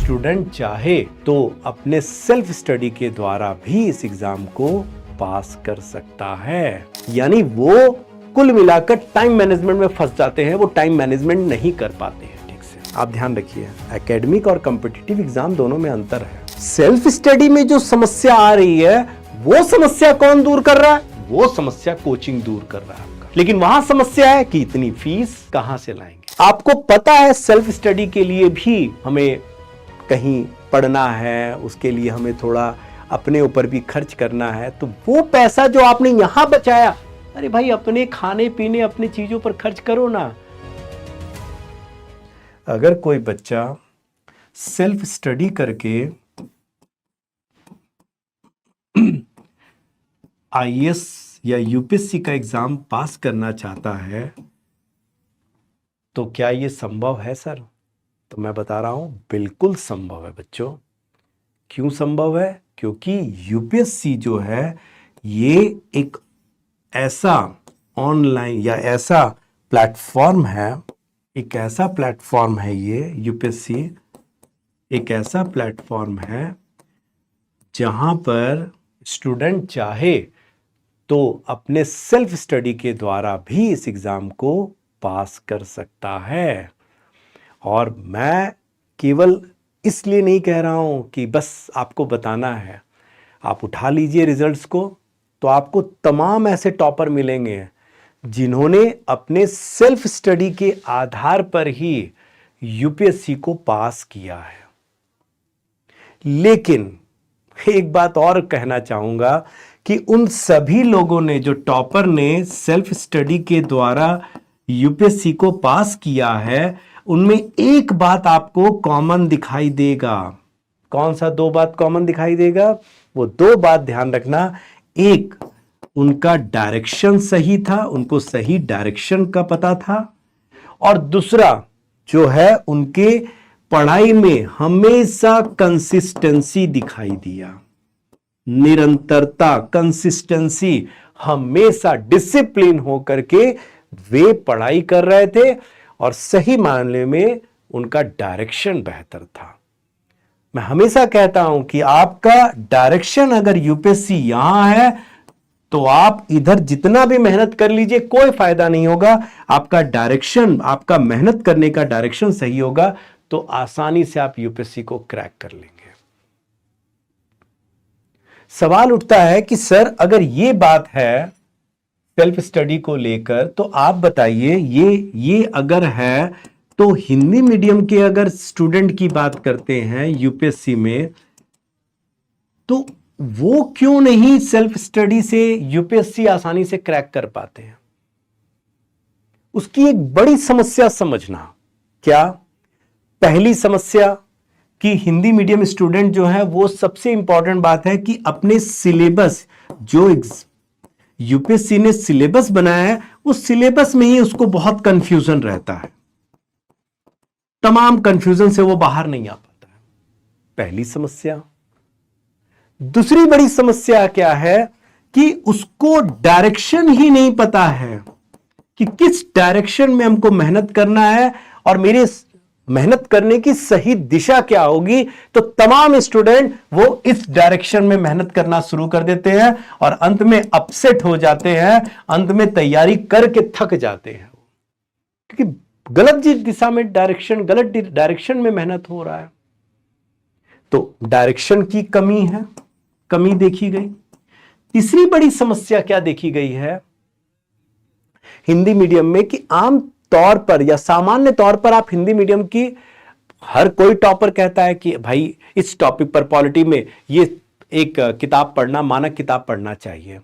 Student चाहे तो अपने सेल्फ स्टडी के द्वारा भी इस एग्जाम को पास कर सकता है। यानी वो कुल मिलाकर टाइम मैनेजमेंट में फंस जाते हैं, वो टाइम मैनेजमेंट नहीं कर पाते हैं ठीक से। आप ध्यान रखिए, एकेडमिक और कॉम्पिटिटिव एग्जाम दोनों में अंतर है। सेल्फ स्टडी में जो समस्या आ रही है वो समस्या कौन दूर कर रहा है? वो समस्या कोचिंग दूर कर रहा है आपका। लेकिन वहां समस्या है कि इतनी फीस कहां से लाएंगे। आपको पता है सेल्फ स्टडी के लिए भी हमें कहीं पढ़ना है, उसके लिए हमें थोड़ा अपने ऊपर भी खर्च करना है, तो वो पैसा जो आपने यहां बचाया, अरे भाई अपने खाने पीने अपनी चीजों पर खर्च करो ना। अगर कोई बच्चा सेल्फ स्टडी करके आईएएस या यूपीएससी का एग्जाम पास करना चाहता है तो क्या ये संभव है सर? तो मैं बता रहा हूं बिल्कुल संभव है बच्चों। क्यों संभव है? क्योंकि यूपीएससी जो है ये एक ऐसा ऑनलाइन या ऐसा प्लेटफॉर्म है, एक ऐसा प्लेटफॉर्म है ये यूपीएससी एक ऐसा प्लेटफॉर्म है जहां पर स्टूडेंट चाहे तो अपने सेल्फ स्टडी के द्वारा भी इस एग्जाम को पास कर सकता है। और मैं केवल इसलिए नहीं कह रहा हूं कि बस आपको बताना है। आप उठा लीजिए रिजल्ट्स को तो आपको तमाम ऐसे टॉपर मिलेंगे जिन्होंने अपने सेल्फ स्टडी के आधार पर ही यूपीएससी को पास किया है। लेकिन एक बात और कहना चाहूंगा कि उन सभी लोगों ने, जो टॉपर ने सेल्फ स्टडी के द्वारा यूपीएससी को पास किया है, उनमें एक बात आपको कॉमन दिखाई देगा। कौन सा दो बात कॉमन दिखाई देगा? वो दो बात ध्यान रखना। एक, उनका डायरेक्शन सही था, उनको सही डायरेक्शन का पता था। और दूसरा जो है, उनके पढ़ाई में हमेशा कंसिस्टेंसी दिखाई दिया, निरंतरता, कंसिस्टेंसी, हमेशा डिसिप्लिन होकर के वे पढ़ाई कर रहे थे और सही मामले में उनका डायरेक्शन बेहतर था। मैं हमेशा कहता हूं कि आपका डायरेक्शन अगर यूपीएससी यहां है तो आप इधर जितना भी मेहनत कर लीजिए कोई फायदा नहीं होगा। आपका डायरेक्शन, आपका मेहनत करने का डायरेक्शन सही होगा तो आसानी से आप यूपीएससी को क्रैक कर लेंगे। सवाल उठता है कि सर अगर ये बात है सेल्फ स्टडी को लेकर तो आप बताइए, ये अगर है तो हिंदी मीडियम के अगर स्टूडेंट की बात करते हैं यूपीएससी में, तो वो क्यों नहीं सेल्फ स्टडी से यूपीएससी आसानी से क्रैक कर पाते हैं? उसकी एक बड़ी समस्या समझना। क्या? पहली समस्या कि हिंदी मीडियम स्टूडेंट जो है वो, सबसे इंपॉर्टेंट बात है कि अपने सिलेबस, जो यूपीएससी ने सिलेबस बनाया है उस सिलेबस में ही उसको बहुत कंफ्यूजन रहता है। तमाम कंफ्यूजन से वो बाहर नहीं आ पाता है। पहली समस्या। दूसरी बड़ी समस्या क्या है कि उसको डायरेक्शन ही नहीं पता है कि किस डायरेक्शन में हमको मेहनत करना है और मेरे मेहनत करने की सही दिशा क्या होगी। तो तमाम स्टूडेंट वो इस डायरेक्शन में मेहनत करना शुरू कर देते हैं और अंत में अपसेट हो जाते हैं, अंत में तैयारी करके थक जाते हैं क्योंकि गलत दिशा में डायरेक्शन, गलत डायरेक्शन में मेहनत हो रहा है। तो डायरेक्शन की कमी देखी गई। तीसरी बड़ी समस्या क्या देखी गई है हिंदी मीडियम में कि आम तौर पर या सामान्य तौर पर आप हिंदी मीडियम की, हर कोई टॉपर कहता है कि भाई इस टॉपिक पर पॉलिटी में ये एक किताब पढ़ना, मानक किताब पढ़ना चाहिए,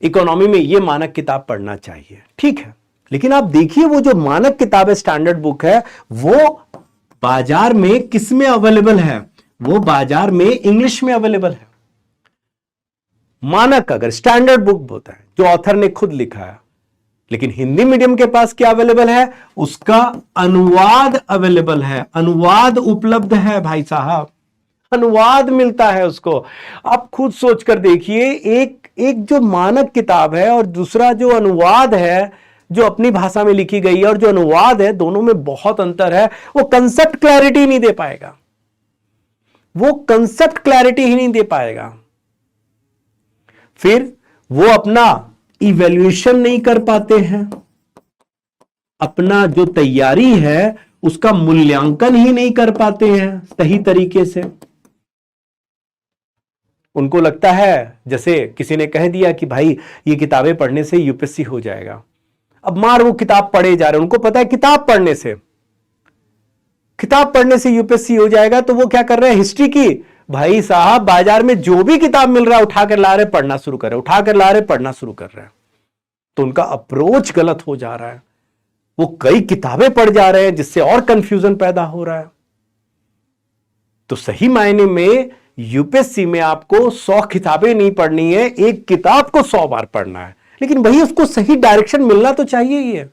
इकोनॉमी में ये मानक किताब पढ़ना चाहिए। ठीक है, लेकिन आप देखिए वो जो मानक किताब है, स्टैंडर्ड बुक है, वो बाजार में किस में अवेलेबल है? वो बाजार में इंग्लिश में अवेलेबल है। मानक अगर स्टैंडर्ड बुक होता है जो ऑथर ने खुद लिखा है, लेकिन हिंदी मीडियम के पास क्या अवेलेबल है? उसका अनुवाद अवेलेबल है, अनुवाद उपलब्ध है भाई साहब, अनुवाद मिलता है उसको। आप खुद सोचकर देखिए, एक जो मानक किताब है और दूसरा जो अनुवाद है जो अपनी भाषा में लिखी गई है और जो अनुवाद है, दोनों में बहुत अंतर है। वो कंसेप्ट क्लैरिटी नहीं दे पाएगा। वो कंसेप्ट क्लैरिटी ही नहीं दे पाएगा, फिर वो अपना इवैल्यूएशन नहीं कर पाते हैं, अपना जो तैयारी है उसका मूल्यांकन ही नहीं कर पाते हैं सही तरीके से। उनको लगता है जैसे किसी ने कह दिया कि भाई ये किताबें पढ़ने से यूपीएससी हो जाएगा, अब मार वो किताब पढ़े जा रहे हैं, उनको पता है किताब पढ़ने से यूपीएससी हो जाएगा, तो वो क्या कर रहे हैं, हिस्ट्री की, भाई साहब बाजार में जो भी किताब मिल रहा है उठाकर ला रहे पढ़ना शुरू कर रहे, उठाकर ला रहे पढ़ना शुरू कर रहे हैं। तो उनका अप्रोच गलत हो जा रहा है, वो कई किताबें पढ़ जा रहे हैं जिससे और कंफ्यूजन पैदा हो रहा है। तो सही मायने में यूपीएससी में आपको 100 किताबें नहीं पढ़नी है, एक किताब को 100 बार पढ़ना है, लेकिन वही उसको सही डायरेक्शन मिलना तो चाहिए ही है।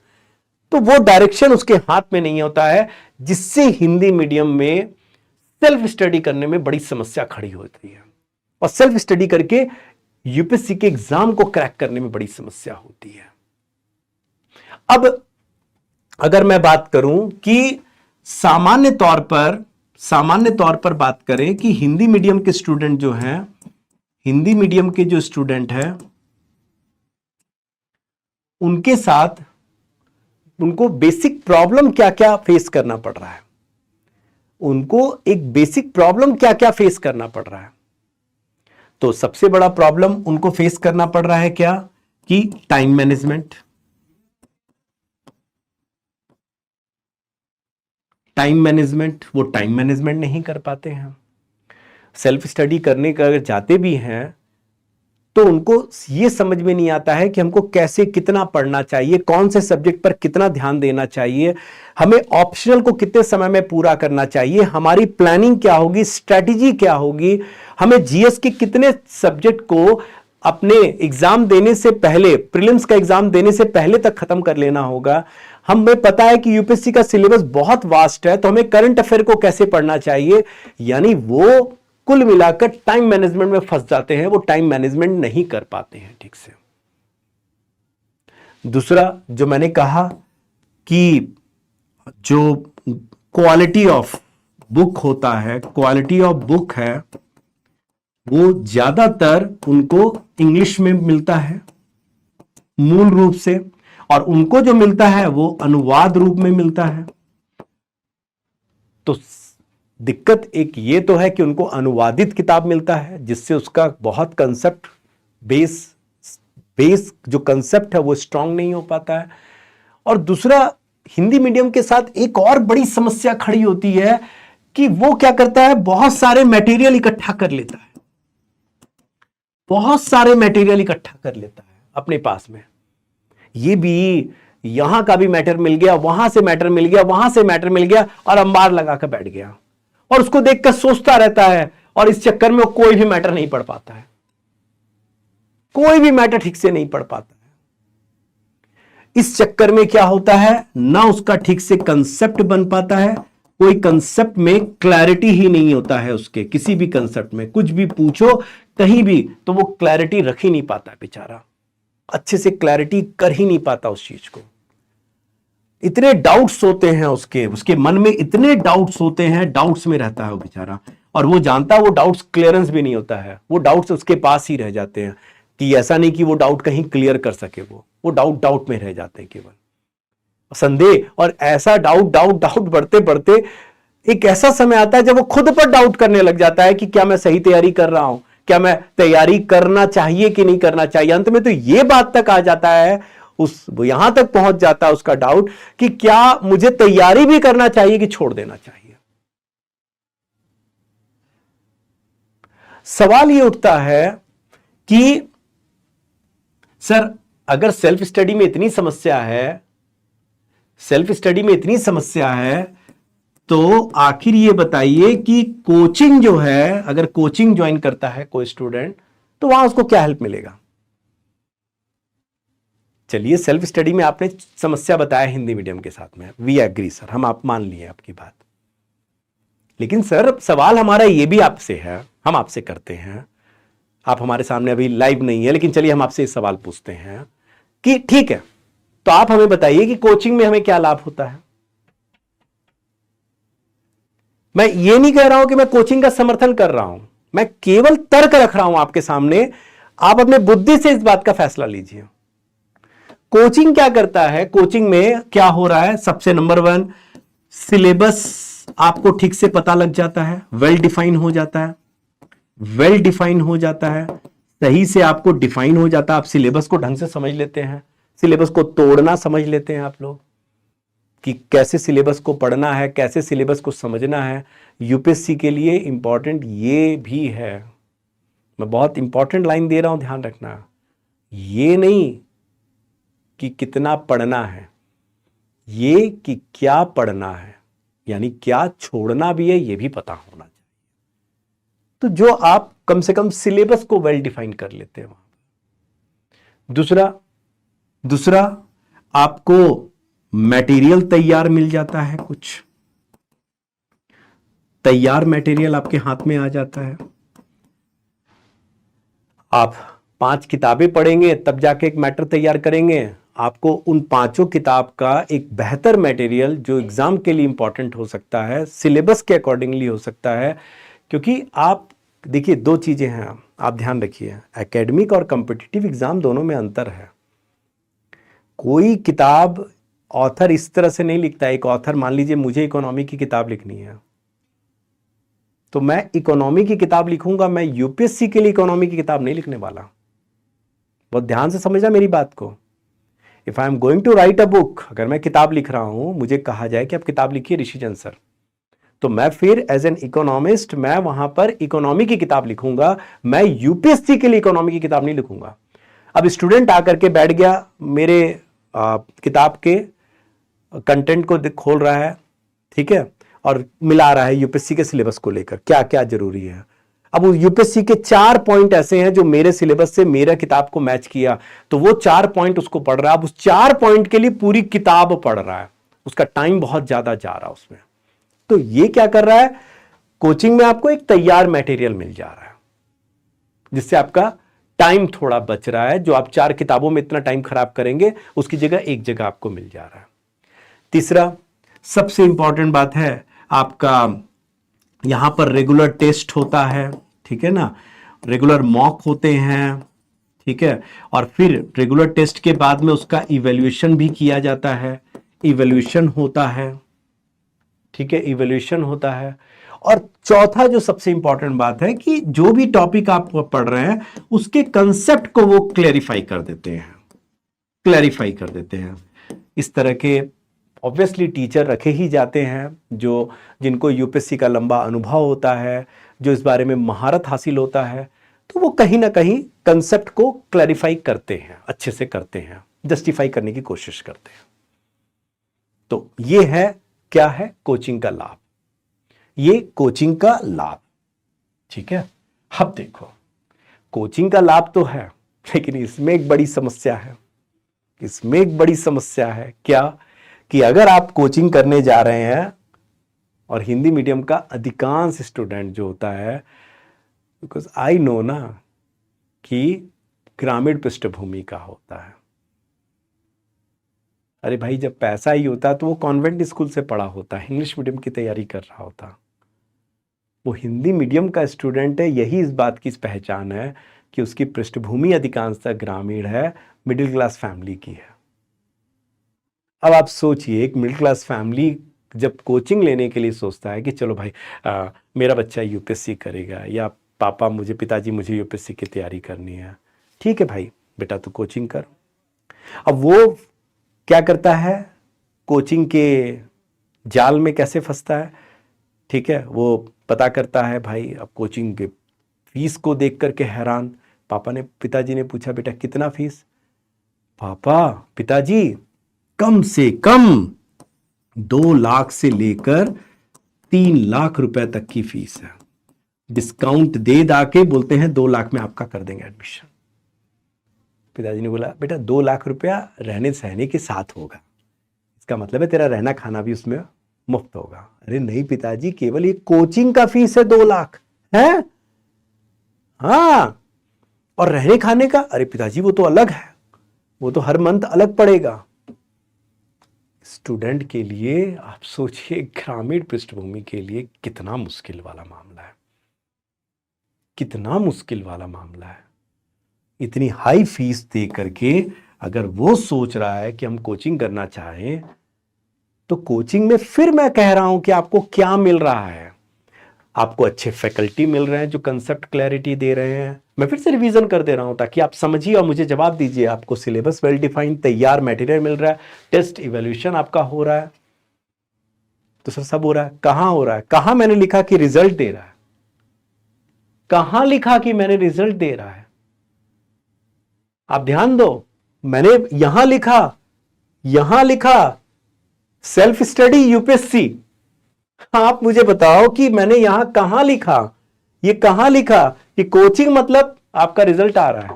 तो वो डायरेक्शन उसके हाथ में नहीं होता है, जिससे हिंदी मीडियम में सेल्फ स्टडी करने में बड़ी समस्या खड़ी होती है, और सेल्फ स्टडी करके यूपीएससी के एग्जाम को क्रैक करने में बड़ी समस्या होती है। अब अगर मैं बात करूं कि सामान्य तौर पर बात करें कि हिंदी मीडियम के स्टूडेंट जो हैं, हिंदी मीडियम के जो स्टूडेंट हैं उनके साथ उनको बेसिक प्रॉब्लम क्या क्या फेस करना पड़ रहा है, उनको एक बेसिक प्रॉब्लम क्या क्या फेस करना पड़ रहा है। तो सबसे बड़ा प्रॉब्लम उनको फेस करना पड़ रहा है क्या, कि टाइम मैनेजमेंट। वो टाइम मैनेजमेंट नहीं कर पाते हैं। सेल्फ स्टडी करने का अगर जाते भी हैं तो उनको ये समझ में नहीं आता है कि हमको कैसे कितना पढ़ना चाहिए, कौन से सब्जेक्ट पर कितना ध्यान देना चाहिए, हमें ऑप्शनल को कितने समय में पूरा करना चाहिए, हमारी प्लानिंग क्या होगी, स्ट्रैटेजी क्या होगी, हमें जीएस के कितने सब्जेक्ट को अपने एग्जाम देने से पहले, प्रीलिम्स का एग्जाम देने से पहले तक खत्म कर लेना होगा। हमें पता है कि यूपीएससी का सिलेबस बहुत वास्ट है, तो हमें करंट अफेयर को कैसे पढ़ना चाहिए। यानी वो कुल मिलाकर टाइम मैनेजमेंट में फंस जाते हैं, वो टाइम मैनेजमेंट नहीं कर पाते हैं ठीक से। दूसरा जो मैंने कहा कि जो क्वालिटी ऑफ बुक होता है, क्वालिटी ऑफ बुक है वो ज्यादातर उनको इंग्लिश में मिलता है मूल रूप से, और उनको जो मिलता है वो अनुवाद रूप में मिलता है। तो दिक्कत एक ये तो है कि उनको अनुवादित किताब मिलता है, जिससे उसका बहुत कंसेप्ट बेस जो कंसेप्ट है वो स्ट्रांग नहीं हो पाता है। और दूसरा, हिंदी मीडियम के साथ एक और बड़ी समस्या खड़ी होती है कि वो क्या करता है, बहुत सारे मटेरियल इकट्ठा कर लेता है, अपने पास में। ये भी, यहां का भी मैटर मिल गया, वहां से मैटर मिल गया, वहां से मैटर मिल गया, और अंबार लगाकर बैठ गया, और उसको देखकर सोचता रहता है, और इस चक्कर में वो कोई भी मैटर नहीं पढ़ पाता है, कोई भी मैटर ठीक से नहीं पढ़ पाता है। इस चक्कर में क्या होता है, ना उसका ठीक से कंसेप्ट बन पाता है, कोई कंसेप्ट में क्लैरिटी ही नहीं होता है उसके, किसी भी कंसेप्ट में कुछ भी पूछो कहीं भी तो वो क्लैरिटी रख ही नहीं पाता बेचारा, अच्छे से क्लैरिटी कर ही नहीं पाता उस चीज को। इतने डाउट्स होते हैं उसके मन में, इतने डाउट्स होते हैं, डाउट्स में रहता है वो बेचारा, और वो जानता है वो डाउट्स क्लियरेंस भी नहीं होता है, वो डाउट्स उसके पास ही रह जाते हैं, कि ऐसा नहीं कि वो डाउट कहीं क्लियर कर सके, वो डाउट में रह जाते हैं केवल संदेह। और ऐसा डाउट बढ़ते बढ़ते एक ऐसा समय आता है जब वो खुद पर डाउट करने लग जाता है कि क्या मैं सही तैयारी कर रहा हूं, क्या मैं तैयारी करना चाहिए कि नहीं करना चाहिए। अंत में तो ये बात तक आ जाता है, यहां तक पहुंच जाता है उसका डाउट कि क्या मुझे तैयारी भी करना चाहिए कि छोड़ देना चाहिए। सवाल ये उठता है कि सर अगर सेल्फ स्टडी में इतनी समस्या है तो आखिर ये बताइए कि कोचिंग जो है, अगर कोचिंग ज्वाइन करता है कोई स्टूडेंट तो वहां उसको क्या हेल्प मिलेगा। चलिए, सेल्फ स्टडी में आपने समस्या बताया हिंदी मीडियम के साथ में, वी एग्री सर, हम आप मान लिए आपकी बात। लेकिन सर सवाल हमारा ये भी आपसे है, हम आपसे करते हैं, आप हमारे सामने अभी लाइव नहीं है, लेकिन चलिए हम आपसे इस सवाल पूछते हैं कि ठीक है, तो आप हमें बताइए कि कोचिंग में हमें क्या लाभ होता है। मैं ये नहीं कह रहा हूं कि मैं कोचिंग का समर्थन कर रहा हूं, मैं केवल तर्क रख रहा हूं आपके सामने। आप अपने बुद्धि से इस बात का फैसला लीजिए। कोचिंग क्या करता है, कोचिंग में क्या हो रहा है, सबसे नंबर 1, सिलेबस आपको ठीक से पता लग जाता है, वेल डिफाइन हो जाता है, वेल डिफाइन हो जाता है, सही से आपको डिफाइन हो जाता है। आप सिलेबस को ढंग से समझ लेते हैं, सिलेबस को तोड़ना समझ लेते हैं आप लोग कि कैसे सिलेबस को पढ़ना है, कैसे सिलेबस को समझना है। यूपीएससी के लिए इंपॉर्टेंट ये भी है, मैं बहुत इंपॉर्टेंट लाइन दे रहा हूं, ध्यान रखना। ये नहीं कि कितना पढ़ना है, ये कि क्या पढ़ना है, यानी क्या छोड़ना भी है ये भी पता होना चाहिए। तो जो आप कम से कम सिलेबस को वेल डिफाइन कर लेते हो। दूसरा आपको मटेरियल तैयार मिल जाता है, कुछ तैयार मटेरियल आपके हाथ में आ जाता है। आप 5 किताबें पढ़ेंगे तब जाके एक मैटर तैयार करेंगे। आपको उन 5 किताब का एक बेहतर मटेरियल जो एग्जाम के लिए इंपॉर्टेंट हो सकता है, सिलेबस के अकॉर्डिंगली हो सकता है। क्योंकि आप देखिए 2 चीजें हैं, आप ध्यान रखिए, एकेडमिक और कॉम्पिटिटिव एग्जाम दोनों में अंतर है। कोई किताब ऑथर इस तरह से नहीं लिखता है। एक ऑथर, मान लीजिए मुझे इकोनॉमी की किताब लिखनी है, तो मैं इकोनॉमी की किताब लिखूंगा, मैं यूपीएससी के लिए इकोनॉमी की किताब नहीं लिखने वाला। बहुत ध्यान से समझना मेरी बात को। If I am going to write a book, अगर मैं किताब लिख रहा हूं, मुझे कहा जाए कि आप किताब लिखिए ऋषिचंद सर, तो मैं फिर एज एन इकोनॉमिस्ट मैं वहां पर इकोनॉमी की किताब लिखूंगा, मैं यूपीएससी के लिए इकोनॉमी की किताब नहीं लिखूंगा। अब स्टूडेंट आकर के बैठ गया, मेरे किताब के कंटेंट को खोल रहा है, ठीक है, और मिला रहा है यूपीएससी के सिलेबस को लेकर क्या क्या जरूरी है। अब वो यूपीएससी के 4 पॉइंट ऐसे हैं जो मेरे सिलेबस से मेरा किताब को मैच किया, तो वो 4 पॉइंट उसको पढ़ रहा है। अब उस 4 पॉइंट के लिए पूरी किताब पढ़ रहा है, उसका टाइम बहुत ज्यादा जा रहा है उसमें। तो ये क्या कर रहा है, कोचिंग में आपको एक तैयार मटेरियल मिल जा रहा है, जिससे आपका टाइम थोड़ा बच रहा है। जो आप 4 किताबों में इतना टाइम खराब करेंगे, उसकी जगह एक जगह आपको मिल जा रहा है। तीसरा सबसे इंपॉर्टेंट बात है, आपका यहां पर रेगुलर टेस्ट होता है, ठीक है ना, रेगुलर मॉक होते हैं, ठीक है, और फिर रेगुलर टेस्ट के बाद में उसका इवैल्यूएशन भी किया जाता है, इवैल्यूएशन होता है, ठीक है, इवैल्यूएशन होता है। और चौथा जो सबसे इंपॉर्टेंट बात है कि जो भी टॉपिक आप पढ़ रहे हैं उसके कंसेप्ट को वो क्लैरिफाई कर देते हैं, क्लैरिफाई कर देते हैं। इस तरह के ऑब्वियसली टीचर रखे ही जाते हैं जो जिनको यूपीएससी का लंबा अनुभव होता है, जो इस बारे में महारत हासिल होता है, तो वो कहीं ना कहीं कंसेप्ट को क्लैरिफाई करते हैं, अच्छे से करते हैं, जस्टिफाई करने की कोशिश करते हैं। तो ये है, क्या है कोचिंग का लाभ, ये कोचिंग का लाभ, ठीक है। अब देखो, कोचिंग का लाभ तो है, लेकिन इसमें एक बड़ी समस्या है, इसमें एक बड़ी समस्या है। क्या कि अगर आप कोचिंग करने जा रहे हैं, और हिंदी मीडियम का अधिकांश स्टूडेंट जो होता है, बिकॉज आई नो ना कि ग्रामीण पृष्ठभूमि का होता है। अरे भाई, जब पैसा ही होता तो वो कॉन्वेंट स्कूल से पढ़ा होता, इंग्लिश मीडियम की तैयारी कर रहा होता। वो हिंदी मीडियम का स्टूडेंट है, यही इस बात की पहचान है कि उसकी पृष्ठभूमि अधिकांशतः ग्रामीण है, मिडिल क्लास फैमिली की है। अब आप सोचिए, एक मिडिल क्लास फैमिली जब कोचिंग लेने के लिए सोचता है कि चलो भाई मेरा बच्चा यूपीएससी करेगा, या पापा मुझे, पिताजी मुझे यूपीएससी की तैयारी करनी है, ठीक है भाई बेटा तो कोचिंग कर। अब वो क्या करता है, कोचिंग के जाल में कैसे फंसता है, ठीक है, वो पता करता है भाई। अब कोचिंग के फीस को देख करके हैरान, पिताजी ने पूछा बेटा कितना फीस, पिताजी कम से कम 2 लाख से लेकर 3 लाख रुपए तक की फीस है। डिस्काउंट दे दाके बोलते हैं 2 लाख में आपका कर देंगे एडमिशन। पिताजी ने बोला बेटा 2 लाख रुपया रहने सहने के साथ होगा, इसका मतलब है तेरा रहना खाना भी उसमें मुफ्त होगा। अरे नहीं पिताजी, केवल ये कोचिंग का फीस है 2 लाख है, हाँ, और रहने खाने का, अरे पिताजी वो तो अलग है, वो तो हर मंथ अलग पड़ेगा। स्टूडेंट के लिए आप सोचिए, ग्रामीण पृष्ठभूमि के लिए कितना मुश्किल वाला मामला है, कितना मुश्किल वाला मामला है। इतनी हाई फीस दे करके अगर वो सोच रहा है कि हम कोचिंग करना चाहें, तो कोचिंग में फिर मैं कह रहा हूं कि आपको क्या मिल रहा है। आपको अच्छे फैकल्टी मिल रहे हैं जो कंसेप्ट क्लैरिटी दे रहे हैं। मैं फिर से रिवीजन कर दे रहा हूं ताकि आप समझिए और मुझे जवाब दीजिए। आपको सिलेबस वेल डिफाइंड तैयार मटेरियल मिल रहा है, टेस्ट इवैल्यूएशन आपका हो रहा है, तो सर सब हो रहा है। कहां हो रहा है? कहां मैंने लिखा कि रिजल्ट दे रहा है? कहां लिखा कि मैंने रिजल्ट दे रहा है? आप ध्यान दो, मैंने यहां लिखा सेल्फ स्टडी यूपीएससी। आप मुझे बताओ कि मैंने यहां कहां लिखा, ये कहां लिखा कि कोचिंग मतलब आपका रिजल्ट आ रहा है?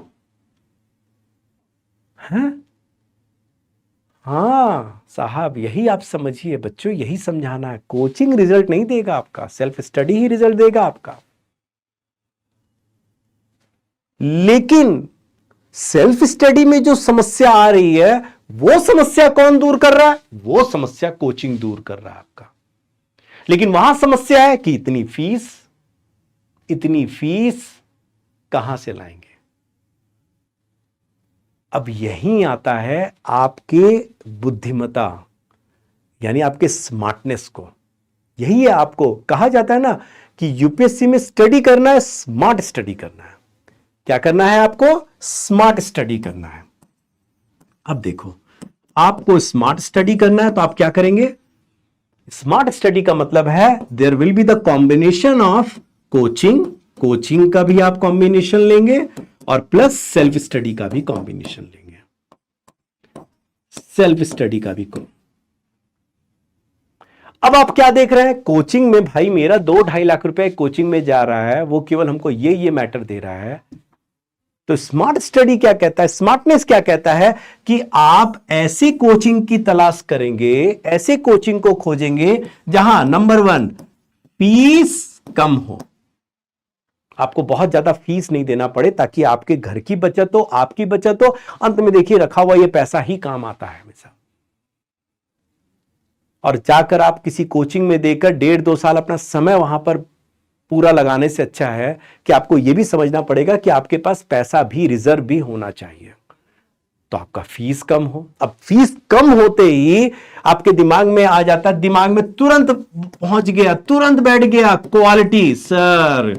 हाँ साहब, यही आप समझिए बच्चों, यही समझाना है। कोचिंग रिजल्ट नहीं देगा आपका, सेल्फ स्टडी ही रिजल्ट देगा आपका। लेकिन सेल्फ स्टडी में जो समस्या आ रही है, वो समस्या कौन दूर कर रहा है? वो समस्या कोचिंग दूर कर रहा है आपका। लेकिन वहां समस्या है कि इतनी फीस कहां से लाएंगे? अब यही आता है आपके बुद्धिमता, यानी आपके स्मार्टनेस को। यही है, आपको कहा जाता है ना कि यूपीएससी में स्टडी करना है, स्मार्ट स्टडी करना है। क्या करना है आपको? स्मार्ट स्टडी करना है। अब देखो, आपको स्मार्ट स्टडी करना है तो आप क्या करेंगे? स्मार्ट स्टडी का मतलब है there will be the combination of coaching का भी आप कॉम्बिनेशन लेंगे और प्लस सेल्फ स्टडी का भी कॉम्बिनेशन लेंगे। सेल्फ स्टडी का भी अब आप क्या देख रहे हैं? कोचिंग में भाई मेरा 2-2.5 लाख रुपए कोचिंग में जा रहा है, वो केवल हमको ये मैटर दे रहा है। तो स्मार्ट स्टडी क्या कहता है, स्मार्टनेस क्या कहता है कि आप ऐसी कोचिंग की तलाश करेंगे, ऐसे कोचिंग को खोजेंगे जहां नंबर 1 फीस कम हो, आपको बहुत ज्यादा फीस नहीं देना पड़े, ताकि आपके घर की बचत हो, आपकी बचत हो। अंत में देखिए, रखा हुआ ये पैसा ही काम आता है हमेशा। और जाकर आप किसी कोचिंग में देकर 1.5-2 साल अपना समय वहां पर पूरा लगाने से अच्छा है कि आपको यह भी समझना पड़ेगा कि आपके पास पैसा भी, रिजर्व भी होना चाहिए, तो आपका फीस कम हो। अब फीस कम होते ही आपके दिमाग में आ जाता, दिमाग में तुरंत पहुंच गया, तुरंत बैठ गया क्वालिटी। सर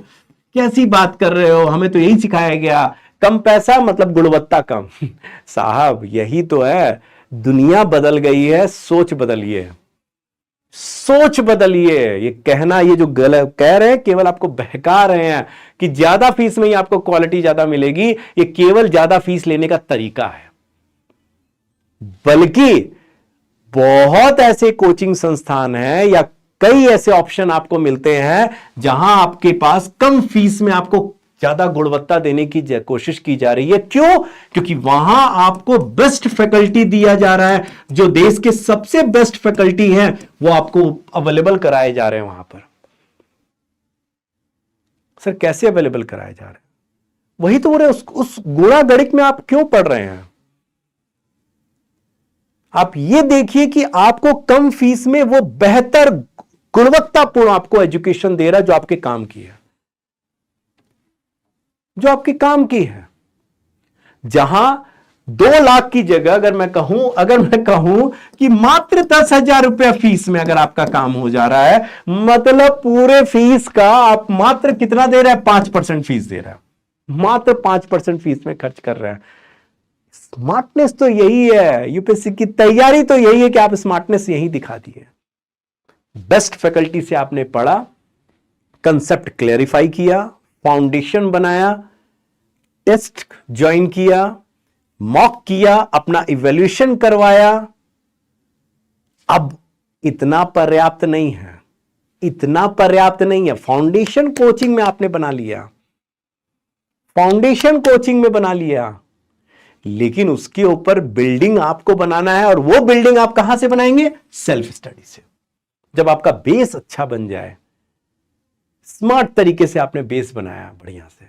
कैसी बात कर रहे हो, हमें तो यही सिखाया गया, कम पैसा मतलब गुणवत्ता कम। साहब यही तो है, दुनिया बदल गई है, सोच बदलिए, सोच बदलिए। ये कहना, ये जो गलत कह रहे हैं, केवल आपको बहका रहे हैं कि ज्यादा फीस में ही आपको क्वालिटी ज्यादा मिलेगी। ये केवल ज्यादा फीस लेने का तरीका है, बल्कि बहुत ऐसे कोचिंग संस्थान हैं या कई ऐसे ऑप्शन आपको मिलते हैं जहां आपके पास कम फीस में आपको ज्यादा गुणवत्ता देने की कोशिश की जा रही है। क्यों? क्योंकि वहां आपको बेस्ट फैकल्टी दिया जा रहा है, जो देश के सबसे बेस्ट फैकल्टी हैं वो आपको अवेलेबल कराए जा रहे हैं वहां पर। सर कैसे अवेलेबल कराए जा रहे हैं? वही तो बोल रहे, उस गुणा गणित में आप क्यों पढ़ रहे हैं? आप ये देखिए कि आपको कम फीस में वो बेहतर गुणवत्तापूर्ण आपको एजुकेशन दे रहा है, जो आपके काम की है, जो आपके काम की है। जहां 2 लाख की जगह अगर मैं कहूं कि मात्र 10,000 रुपया फीस में अगर आपका काम हो जा रहा है, मतलब पूरे फीस का आप मात्र कितना दे रहे हैं? 5% फीस दे रहा है, मात्र 5% फीस में खर्च कर रहे हैं। स्मार्टनेस तो यही है, यूपीएससी की तैयारी तो यही है कि आप स्मार्टनेस यही दिखा दिए। बेस्ट फैकल्टी से आपने पढ़ा, कंसेप्ट क्लैरिफाई किया, फाउंडेशन बनाया, टेस्ट ज्वाइन किया, मॉक किया, अपना इवैल्यूएशन करवाया। अब इतना पर्याप्त नहीं है, इतना पर्याप्त नहीं है। फाउंडेशन कोचिंग में आपने बना लिया, फाउंडेशन कोचिंग में बना लिया, लेकिन उसके ऊपर बिल्डिंग आपको बनाना है। और वो बिल्डिंग आप कहां से बनाएंगे? सेल्फ स्टडी से। जब आपका बेस अच्छा बन जाए, स्मार्ट तरीके से आपने बेस बनाया बढ़िया से,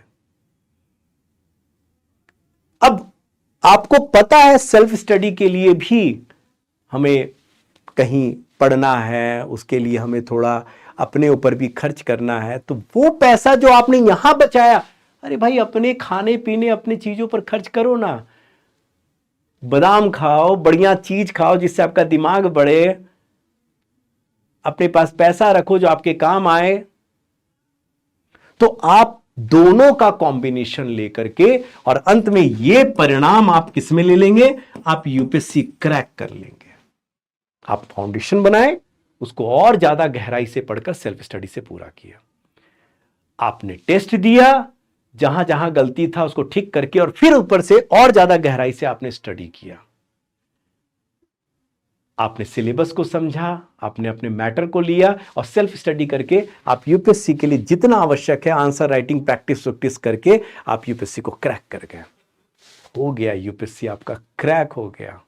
अब आपको पता है सेल्फ स्टडी के लिए भी हमें कहीं पढ़ना है, उसके लिए हमें थोड़ा अपने ऊपर भी खर्च करना है, तो वो पैसा जो आपने यहां बचाया, अरे भाई अपने खाने पीने अपने चीजों पर खर्च करो ना। बादाम खाओ, बढ़िया चीज खाओ जिससे आपका दिमाग बढ़े, अपने पास पैसा रखो जो आपके काम आए। तो आप दोनों का कॉम्बिनेशन लेकर के और अंत में ये परिणाम आप किसमें ले लेंगे, आप यूपीएससी क्रैक कर लेंगे। आप फाउंडेशन बनाए, उसको और ज्यादा गहराई से पढ़कर सेल्फ स्टडी से पूरा किया। आपने टेस्ट दिया, जहां जहां गलती था उसको ठीक करके और फिर ऊपर से और ज्यादा गहराई से आपने स्टडी किया। आपने सिलेबस को समझा, आपने अपने मैटर को लिया और सेल्फ स्टडी करके आप यूपीएससी के लिए जितना आवश्यक है आंसर राइटिंग प्रैक्टिस करके आप यूपीएससी को क्रैक कर गए। हो गया, यूपीएससी आपका क्रैक हो गया।